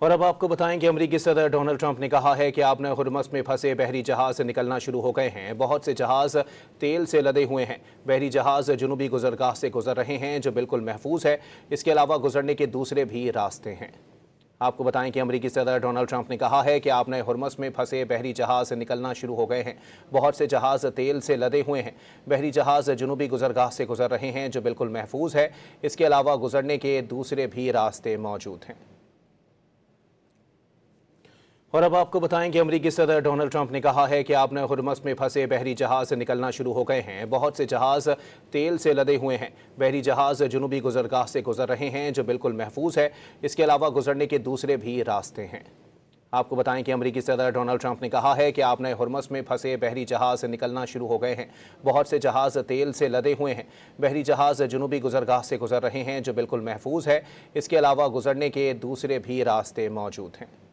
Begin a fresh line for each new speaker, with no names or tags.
और अब आपको बताएं कि अमेरिकी सदर डोनाल्ड ट्रंप ने कहा है कि आपने हुर्मुज़ में फंसे बहरी जहाज़ निकलना शुरू हो गए हैं। बहुत से जहाज़ तेल से लदे हुए हैं। बहरी जहाज़ जुनूबी गुजरगाह से गुजर रहे हैं जो बिल्कुल महफूज है। इसके अलावा गुजरने के दूसरे भी रास्ते हैं। आपको बताएं कि अमेरिकी सदर डोनाल्ड ट्रंप ने कहा है कि आपने हुर्मुज़ में फंसे बहरी जहाज़ निकलना शुरू हो गए हैं। बहुत से जहाज़ तेल से लदे हुए हैं। बहरी जहाज़ जुनूबी गुजरगाह से गुजर रहे हैं जो बिल्कुल महफूज है। इसके अलावा गुजरने के दूसरे भी रास्ते मौजूद हैं। और अब आपको बताएं कि अमेरिकी सदर डोनाल्ड ट्रंप ने कहा है कि आपने हुर्मुज़ में फंसे बहरी जहाज़ निकलना शुरू हो गए हैं। बहुत से जहाज़ तेल से लदे हुए हैं। बहरी जहाज़ जुनूबी गुजरगाह से गुजर रहे हैं जो बिल्कुल महफूज है। इसके अलावा गुजरने के दूसरे भी रास्ते हैं। आपको बताएं कि अमेरिकी सदर डोनाल्ड ट्रंप ने कहा है कि आपने हुर्मुज़ में फंसे बहरी जहाज़ निकलना शुरू हो गए हैं। बहुत से जहाज़ तेल से लदे हुए हैं। बहरी जहाज़ जुनूबी गुजरगाह से गुजर रहे हैं जो बिल्कुल महफूज है। इसके अलावा गुजरने के दूसरे भी रास्ते मौजूद हैं।